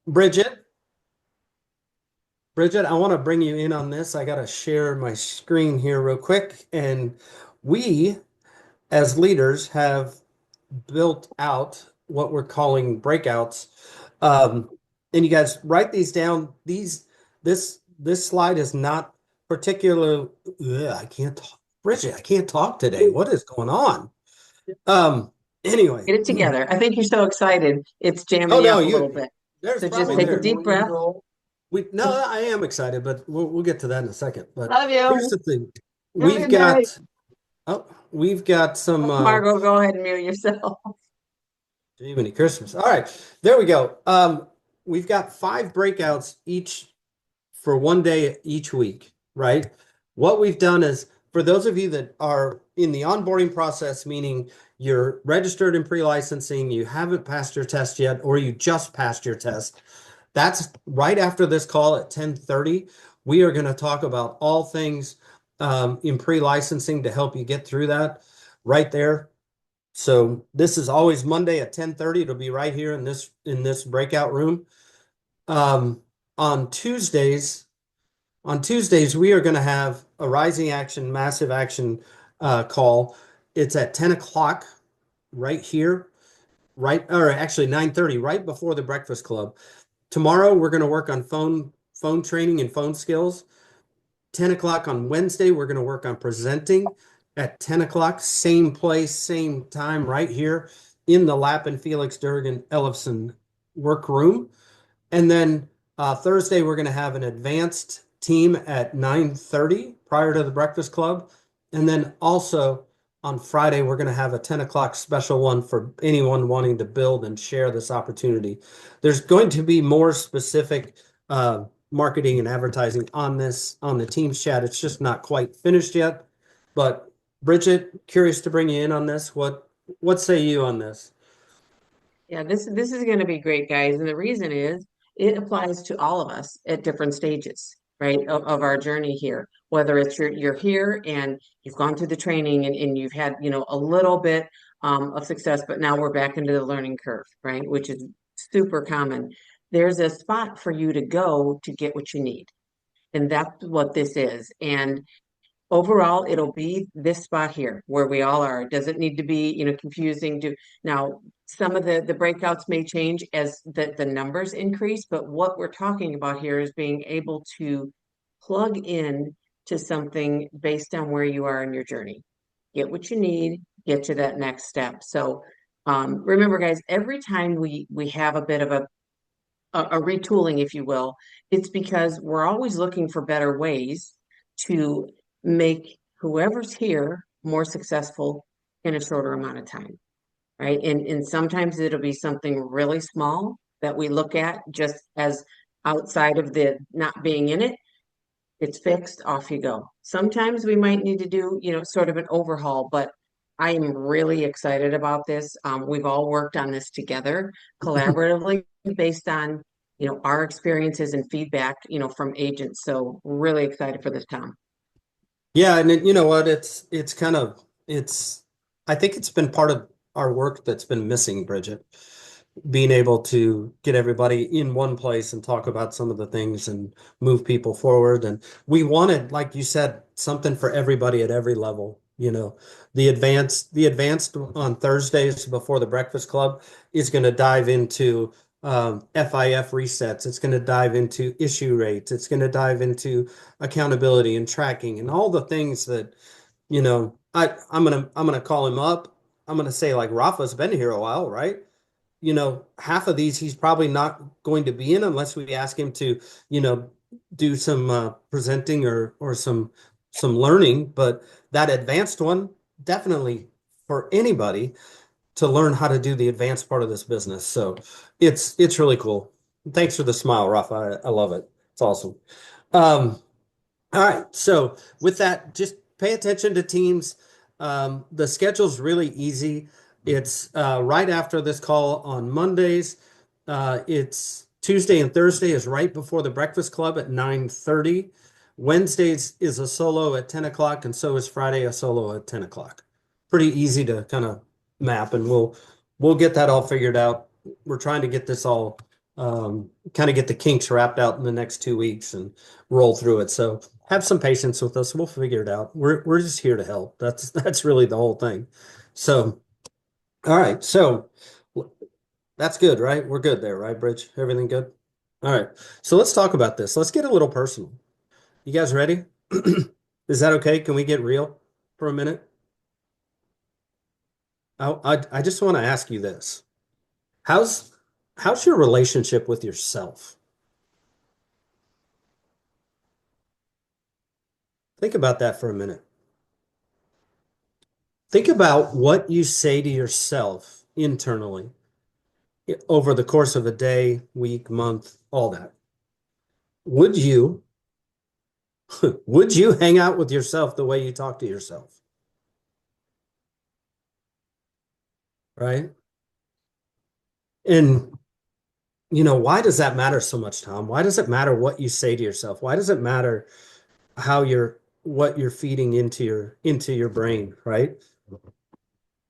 Bridget, Bridget, I want to bring you in on this. I got to share my screen here real quick. And we, as leaders, have built out what we're calling breakouts. Um, and you guys write these down. This slide is not particular. Ugh, I can't talk. Bridget, I can't talk today. What is going on? Um, anyway. Get it together. I think you're so excited. It's Oh jamming you no, up a little bit. there's So just probably take a there. deep breath. No, I am excited, but we'll get to that in a second. But Love here's you. the thing. Have a We've good night. got we've got some Margot, go ahead and mute yourself. Jiminy Christmas. All right, there we go. We've got five breakouts each for one day each week, right? What we've done is for those of you that are in the onboarding process, meaning you're registered in pre-licensing, you haven't passed your test yet, or you just passed your test, that's right after this call at 10:30. We are going to talk about all things in pre-licensing to help you get through that right there. So this is always Monday at 10:30. It'll be right here in this breakout room. Um, on Tuesdays, on Tuesdays, we are going to have a rising action, massive action call. It's at 10 o'clock right here, right, or actually 9:30, right before the Breakfast Club. Tomorrow, we're going to work on phone training and phone skills. 10 o'clock on Wednesday, we're going to work on presenting at 10 o'clock, same place, same time, right here in the Lap and Felix Durgan Ellefson workroom. And then Thursday, we're going to have an advanced team at 9:30 prior to the Breakfast Club. And then also on Friday, we're going to have a 10 o'clock special one for anyone wanting to build and share this opportunity. There's going to be more specific marketing and advertising on this on the Teams chat. It's just not quite finished yet. But Bridget, curious to bring you in on this. What say you on this? Yeah, this is going to be great, guys. And the reason is it applies to all of us at different stages, right, of our journey here. Whether it's you're here and you've gone through the training and you've had, a little bit of success, but now we're back into the learning curve, right, which is super common. There's a spot for you to go to get what you need. And that's what this is. And overall, it'll be this spot here where we all are. It doesn't need to be, confusing to now. Some of the breakouts may change as the numbers increase, but what we're talking about here is being able to plug in to something based on where you are in your journey. Get what you need, get to that next step. So remember, guys, every time we have a bit of a retooling, if you will, it's because we're always looking for better ways to make whoever's here more successful in a shorter amount of time, right? And sometimes it'll be something really small that we look at just as outside of the not being in it. It's fixed, off you go. Sometimes we might need to do, sort of an overhaul, but I am really excited about this. We've all worked on this together collaboratively based on, our experiences and feedback, from agents. So really excited for this, Tom. Yeah, and you know what? It's kind of it's I think it's been part of our work that's been missing, Bridget, being able to get everybody in one place and talk about some of the things and move people forward. And we wanted, like you said, something for everybody at every level. The advanced on Thursdays before the Breakfast Club is going to dive into FIF resets. It's going to dive into issue rates. It's going to dive into accountability and tracking and all the things that, I'm gonna call him up. I'm gonna say like Rafa's been here a while, right? Half of these he's probably not going to be in unless we ask him to, you know, do some presenting or some learning. But that advanced one, definitely for anybody to learn how to do the advanced part of this business. So it's really cool. Thanks for the smile, Rafa. I love it. It's awesome. Um, all right. So with that, just pay attention to teams. The schedule's really easy. It's right after this call on Mondays. It's Tuesday and Thursday is right before the Breakfast Club at 9:30. Wednesdays is a solo at 10 o'clock, and so is Friday a solo at 10 o'clock. Pretty easy to kind of map, and we'll get that all figured out. We're trying to get this all kind of get the kinks wrapped out in the next 2 weeks and roll through it. So have some patience with us. We'll figure it out. We're just here to help. That's really the whole thing. So, all right. So that's good, right? We're good there, right, Bridge? Everything good? All right. So let's talk about this. Let's get a little personal. You guys ready? Is that okay? Can we get real for a minute? I just want to ask you this. How's how's your relationship with yourself? Think about that for a minute. Think about what you say to yourself internally over the course of a day, week, month, all that. Would you would you hang out with yourself the way you talk to yourself? Right? And why does that matter so much, Tom? Why does it matter what you say to yourself? Why does it matter how you're what you're feeding into your brain, right?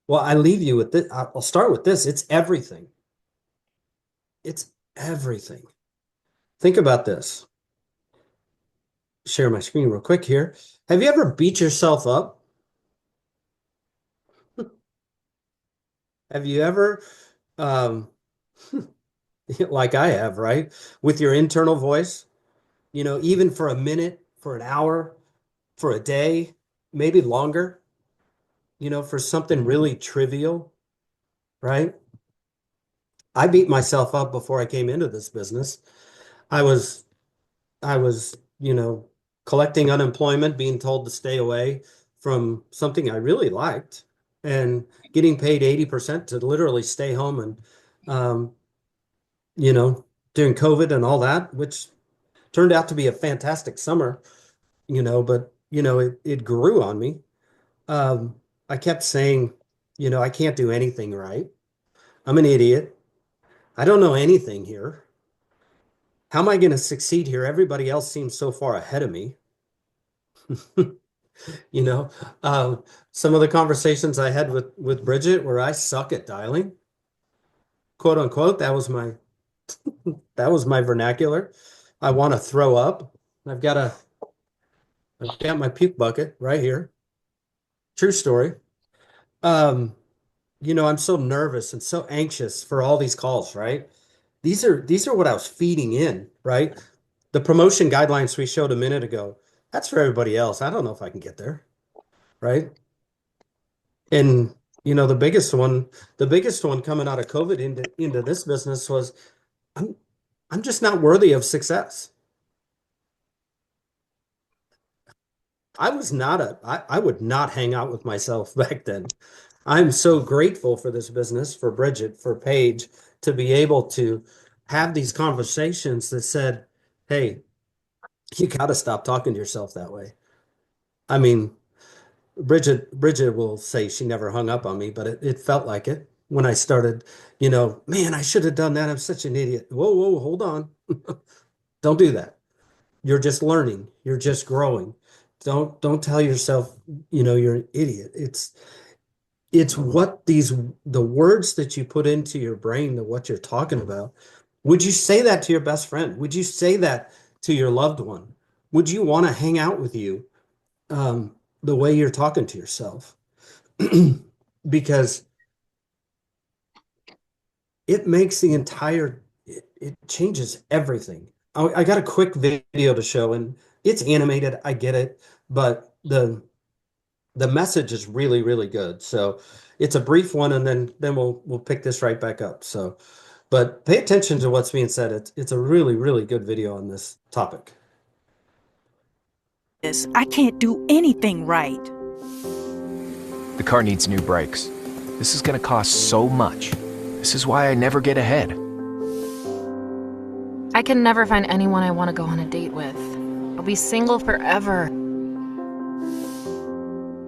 Well, I leave you with this. I'll start with this. It's everything. It's everything. Think about this. Share my screen real quick here. Have you ever beat yourself up? Have you ever, um, like I have, right? With your internal voice, even for a minute, for an hour, for a day, maybe longer, for something really trivial, right? I beat myself up before I came into this business. I was I was, collecting unemployment, being told to stay away from something I really liked and getting paid 80% to literally stay home and, um, you know, during COVID and all that, which turned out to be a fantastic summer, but, it grew on me. Um, I kept saying, I can't do anything right. I'm an idiot. I don't know anything here. How am I going to succeed here? Everybody else seems so far ahead of me. You know, some of the conversations I had with Bridget where I suck at dialing, quote unquote, that was my vernacular. I want to throw up. I've got a I've got my puke bucket right here. True story. Um, I'm so nervous and so anxious for all these calls, right? These are what I was feeding in, right? The promotion guidelines we showed a minute ago, that's for everybody else. I don't know if I can get there, right? And the biggest one coming out of COVID into this business was I'm I'm just not worthy of success. I would not hang out with myself back then. I'm so grateful for this business, for Bridget, for Paige, to be able to have these conversations that said, hey, you got to stop talking to yourself that way. I mean, Bridget will say she never hung up on me, but it felt like it when I started, man, I should have done that. I'm such an idiot. Whoa, whoa, hold on. Don't do that. You're just learning. You're just growing. Don't tell yourself, you're an idiot. It's what the words that you put into your brain, that what you're talking about. Would you say that to your best friend? Would you say that to your loved one? Would you want to hang out with you the way you're talking to yourself? Because it makes it changes everything. I got a quick video to show, and it's animated. I get it, but the message is really, really good. So it's a brief one, and then we'll pick this right back up. So, but pay attention to what's being said. It's a really, really good video on this topic. I can't do anything right. The car needs new brakes. This is gonna cost so much. This is why I never get ahead. I can never find anyone I want to go on a date with. I'll be single forever.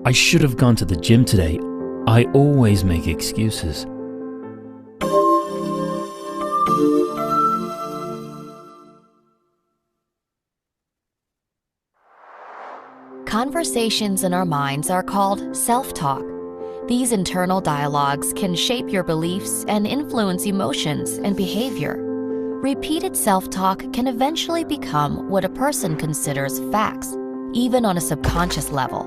I should have gone to the gym today. I always make excuses. Conversations in our minds are called self-talk. These internal dialogues can shape your beliefs and influence emotions and behavior. Repeated self-talk can eventually become what a person considers facts, even on a subconscious level.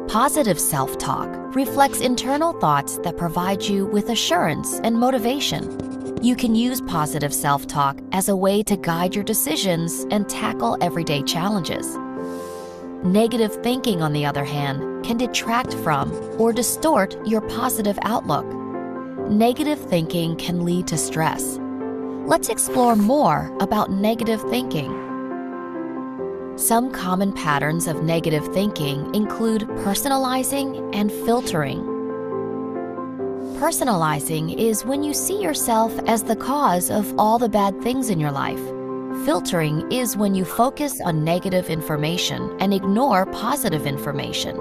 Positive self-talk reflects internal thoughts that provide you with assurance and motivation. You can use positive self-talk as a way to guide your decisions and tackle everyday challenges. Negative thinking, on the other hand, can detract from or distort your positive outlook. Negative thinking can lead to stress. Let's explore more about negative thinking. Some common patterns of negative thinking include personalizing and filtering. Personalizing is when you see yourself as the cause of all the bad things in your life. Filtering is when you focus on negative information and ignore positive information.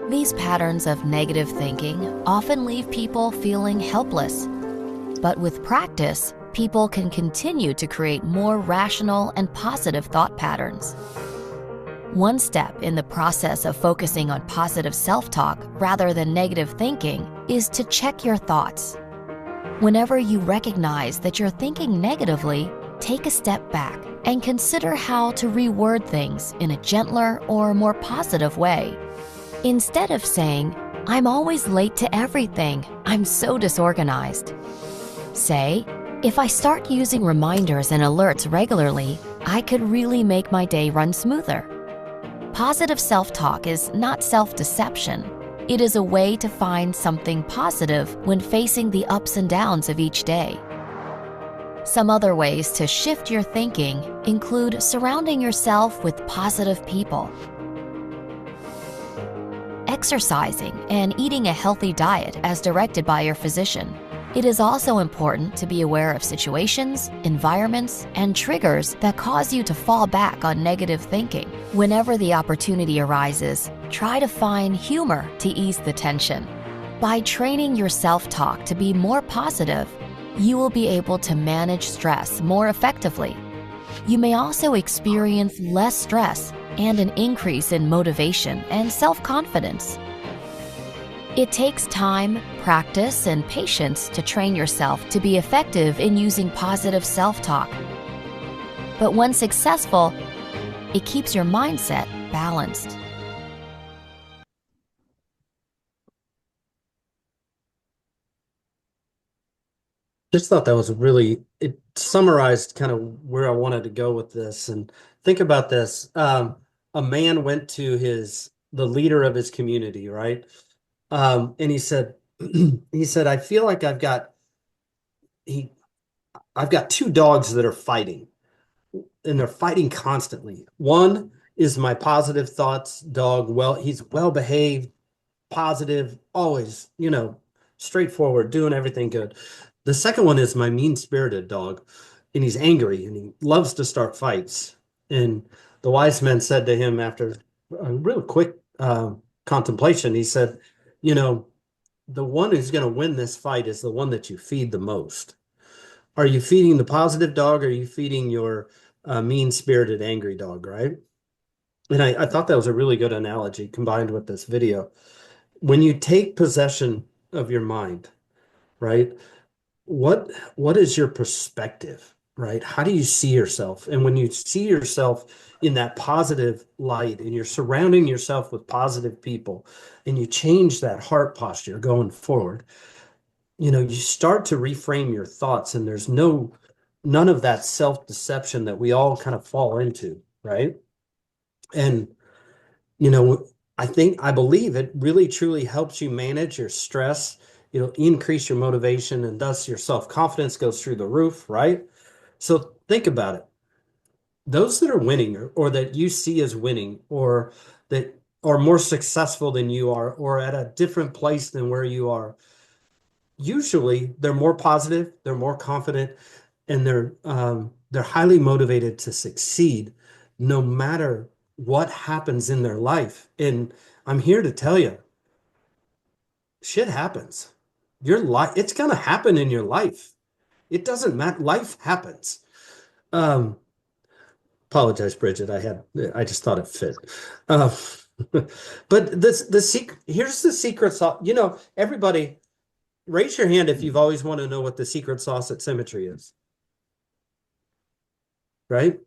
These patterns of negative thinking often leave people feeling helpless. But with practice, people can continue to create more rational and positive thought patterns. One step in the process of focusing on positive self-talk rather than negative thinking is to check your thoughts. Whenever you recognize that you're thinking negatively, take a step back and consider how to reword things in a gentler or more positive way. Instead of saying, "I'm always late to everything, I'm so disorganized," say, "If I start using reminders and alerts regularly, I could really make my day run smoother." Positive self-talk is not self-deception. It is a way to find something positive when facing the ups and downs of each day. Some other ways to shift your thinking include surrounding yourself with positive people, exercising, and eating a healthy diet as directed by your physician. It is also important to be aware of situations, environments, and triggers that cause you to fall back on negative thinking. Whenever the opportunity arises, try to find humor to ease the tension. By training your self-talk to be more positive, you will be able to manage stress more effectively. You may also experience less stress and an increase in motivation and self-confidence. It takes time, practice, and patience to train yourself to be effective in using positive self-talk. But when successful, it keeps your mindset balanced. Just thought that was really, it summarized kind of where I wanted to go with this. And think about this. A man went to the leader of his community, right? And he said, I feel like I've got two dogs that are fighting, and they're fighting constantly. One is my positive thoughts dog. Well, he's well behaved, positive, always, straightforward, doing everything good. The second one is my mean-spirited dog, and he's angry and he loves to start fights. And the wise men said to him after a real quick contemplation, he said, the one who's going to win this fight is the one that you feed the most. Are you feeding the positive dog, or are you feeding your mean-spirited, angry dog, right? And I thought that was a really good analogy combined with this video. When you take possession of your mind, right? What is your perspective, right? How do you see yourself? And when you see yourself in that positive light and you're surrounding yourself with positive people and you change that heart posture going forward, you start to reframe your thoughts, and there's none of that self-deception that we all kind of fall into, right? And I believe it really truly helps you manage your stress. It'll increase your motivation, and thus your self-confidence goes through the roof, right? So think about it. Those that are winning, or that you see as winning, or that are more successful than you are, or at a different place than where you are, usually they're more positive, they're more confident, and they're highly motivated to succeed no matter what happens in their life. And I'm here to tell you, shit happens. Your life, it's gonna happen in your life. It doesn't matter. Life happens. Apologize, Bridget. I just thought it fit. Uh, but here's the secret sauce. Everybody, raise your hand if you've always want to know what the secret sauce at Symmetry is. Right?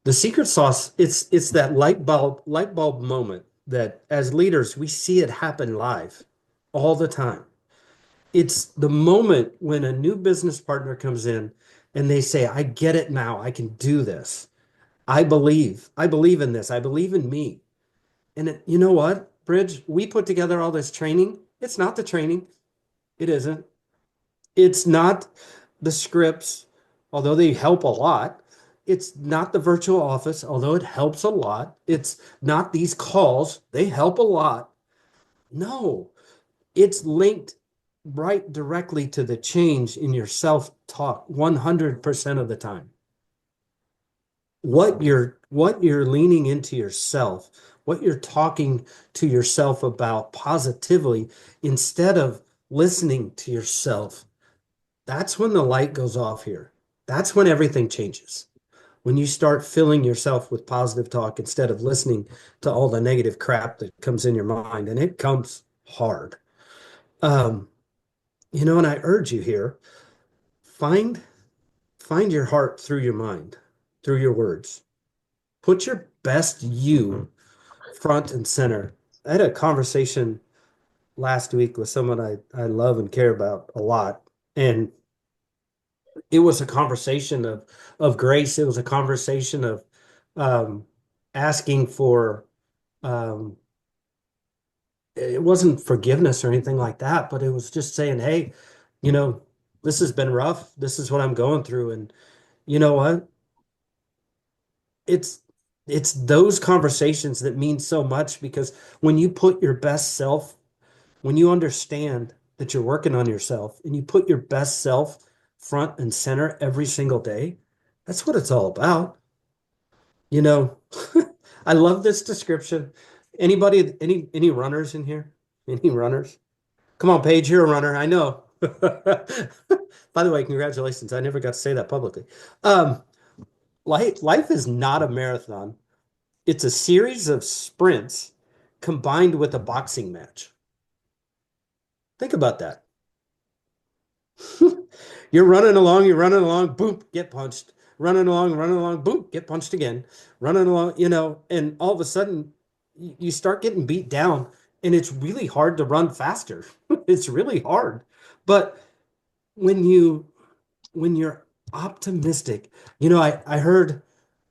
The secret sauce, it's that light bulb moment that as leaders, we see it happen live all the time. It's the moment when a new business partner comes in and they say, I get it now. I can do this. I believe in this. I believe in me. And you know what, Bridge? We put together all this training. It's not the training. It isn't. It's not the scripts, although they help a lot. It's not the virtual office, although it helps a lot. It's not these calls. They help a lot. No, it's linked right directly to the change in your self-talk 100% of the time. What you're leaning into yourself, what you're talking to yourself about positively instead of listening to yourself. That's when the light goes off here. That's when everything changes. When you start filling yourself with positive talk instead of listening to all the negative crap that comes in your mind, and it comes hard. And I urge you here, find your heart through your mind, through your words. Put your best you front and center. I had a conversation last week with someone I love and care about a lot. And it was a conversation of grace. It was a conversation of asking for it wasn't forgiveness or anything like that, but it was just saying, hey, this has been rough. This is what I'm going through. And you know what? It's those conversations that mean so much, because when you put your best self, when you understand that you're working on yourself and you put your best self front and center every single day, that's what it's all about. I love this description. Anybody, any runners in here? Any runners? Come on, Paige, you're a runner. I know. By the way, congratulations. I never got to say that publicly. Life is not a marathon. It's a series of sprints combined with a boxing match. Think about that. You're running along, boom, get punched. Running along, boom, get punched again. Running along, and all of a sudden you start getting beat down, and it's really hard to run faster. It's really hard. But when you're optimistic, I heard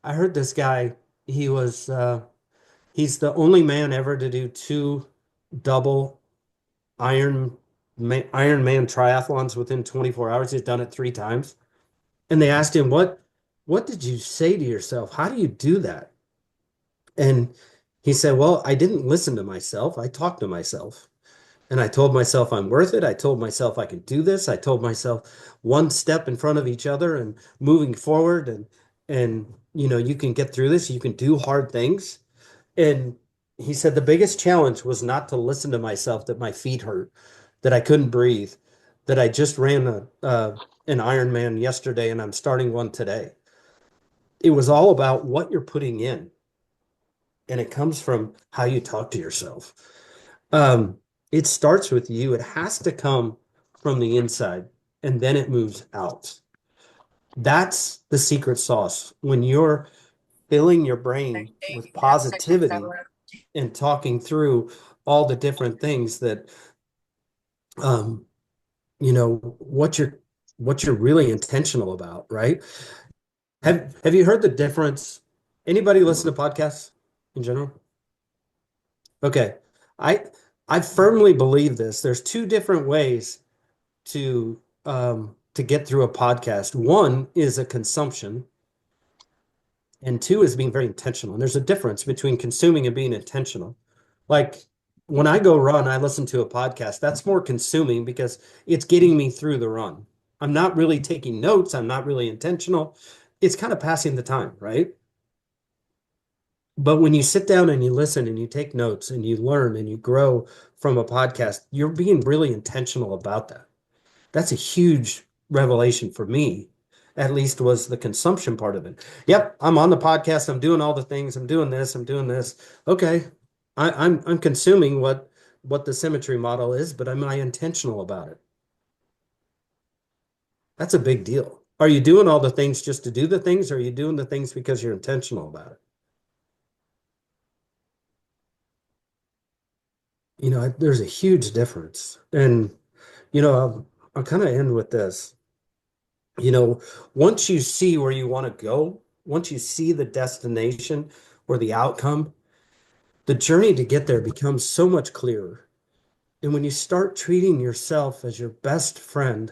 this guy, he's the only man ever to do two double Ironman triathlons within 24 hours. He's done it 3 times. And they asked him, what did you say to yourself? How do you do that? And he said, well, I didn't listen to myself. I talked to myself. And I told myself I'm worth it. I told myself I could do this. I told myself one step in front of each other and moving forward, and you can get through this. You can do hard things. And he said the biggest challenge was not to listen to myself, that my feet hurt, that I couldn't breathe, that I just ran an Ironman yesterday and I'm starting one today. It was all about what you're putting in. And it comes from how you talk to yourself. It starts with you. It has to come from the inside, and then it moves out. That's the secret sauce. When you're filling your brain with positivity and talking through all the different things that, what you're really intentional about, right? Have you heard the difference? Anybody listen to podcasts in general? Okay. I firmly believe this. There's 2 different ways to get through a podcast. One is a consumption, and 2 is being very intentional. And there's a difference between consuming and being intentional. Like when I go run, I listen to a podcast. That's more consuming because it's getting me through the run. I'm not really taking notes. I'm not really intentional. It's kind of passing the time, right? But when you sit down and you listen and you take notes and you learn and you grow from a podcast, you're being really intentional about that. That's a huge revelation for me, at least, was the consumption part of it. Yep, I'm on the podcast. I'm doing all the things. I'm doing this. I'm doing this. Okay, I'm consuming what what the symmetry model is, but am I intentional about it? That's a big deal. Are you doing all the things just to do the things, or are you doing the things because you're intentional about it? You know, there's a huge difference. And, you know, I'll kind of end with this. You know, once you see where you want to go, once you see the destination or the outcome, the journey to get there becomes so much clearer. And when you start treating yourself as your best friend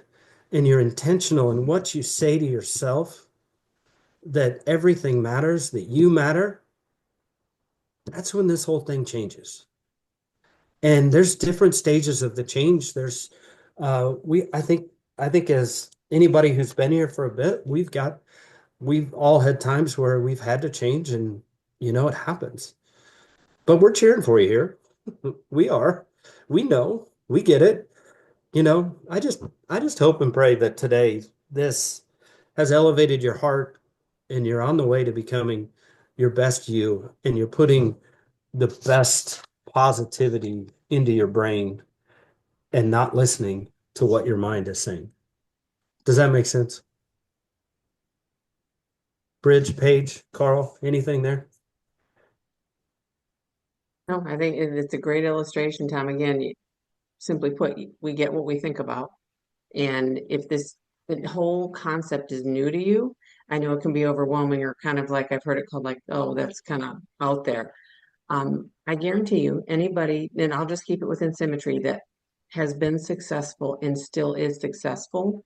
and you're intentional in what you say to yourself, that everything matters, that you matter, that's when this whole thing changes. And there's different stages of the change. There's I think as anybody who's been here for a bit, we've all had times where we've had to change, and you know it happens. But we're cheering for you here. We are. We know. We get it. You know, I just hope and pray that today this has elevated your heart and you're on the way to becoming your best you, and you're putting the best positivity into your brain and not listening to what your mind is saying. Does that make sense? Bridge, Paige, Carl, anything there? No, I think it's a great illustration, Tom. Again, simply put, we get what we think about. And if the whole concept is new to you, I know it can be overwhelming, or kind of like I've heard it called like, oh, that's kind of out there. I guarantee you, anybody, and I'll just keep it within symmetry, that has been successful and still is successful,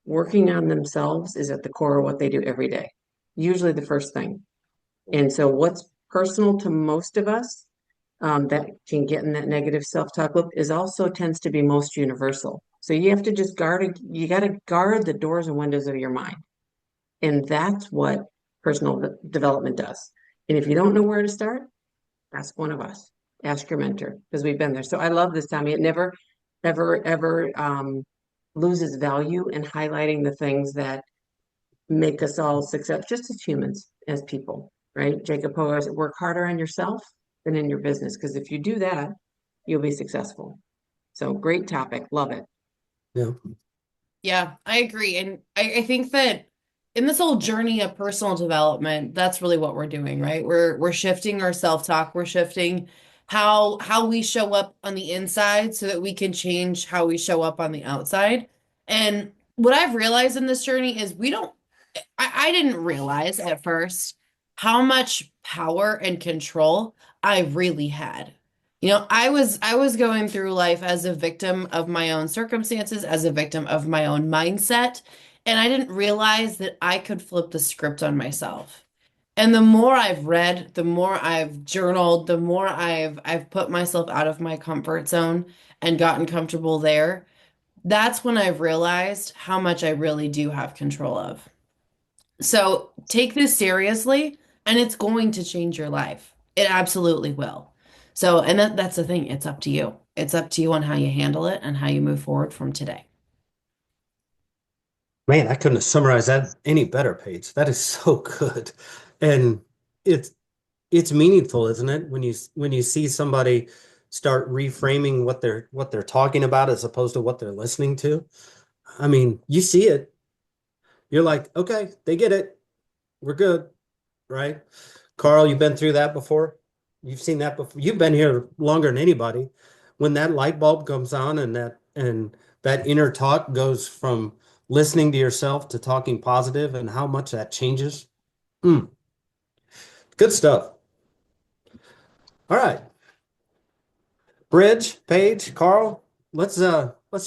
working on themselves is at the core of what they do every day, usually the first thing. And so what's personal to most of us, that can get in that negative self-talk loop, is also tends to be most universal. So you have to just you got to guard the doors and windows of your mind. And that's what personal development does. And if you don't know where to start, ask one of us, ask your mentor, because we've been there. So I love this, Tommy. It never, ever, ever loses value in highlighting the things that make us all success, just as humans, as people, right? Jacob Power said, work harder on yourself than in your business, because if you do that, you'll be successful. So great topic. Love it. Yeah. Yeah, I agree. And I think that in this whole journey of personal development, that's really what we're doing, right? We're shifting our self-talk, we're shifting how we show up on the inside so that we can change how we show up on the outside. And what I've realized in this journey is I didn't realize at first how much power and control I really had. You know, I was going through life as a victim of my own circumstances, as a victim of my own mindset, and I didn't realize that I could flip the script on myself. And the more I've read, the more I've journaled, the more I've put myself out of my comfort zone and gotten comfortable there, that's when I've realized how much I really do have control of. So take this seriously, and it's going to change your life. It absolutely will. So, and that's the thing. It's up to you. It's up to you on how you handle it and how you move forward from today. Man, I couldn't have summarized that any better, Paige. That is so good. And it's it's meaningful, isn't it? When you see somebody start reframing what they're talking about as opposed to what they're listening to. I mean, you see it. You're like, okay, they get it. We're good, right? Carl, you've been through that before. You've seen that before. You've been here longer than anybody. When that light bulb comes on and that inner talk goes from listening to yourself to talking positive, and how much that changes. Mm, good stuff. All right. Bridge, Paige, Carl, let's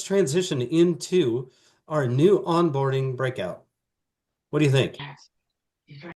transition into our new onboarding breakout. What do you think? Yes.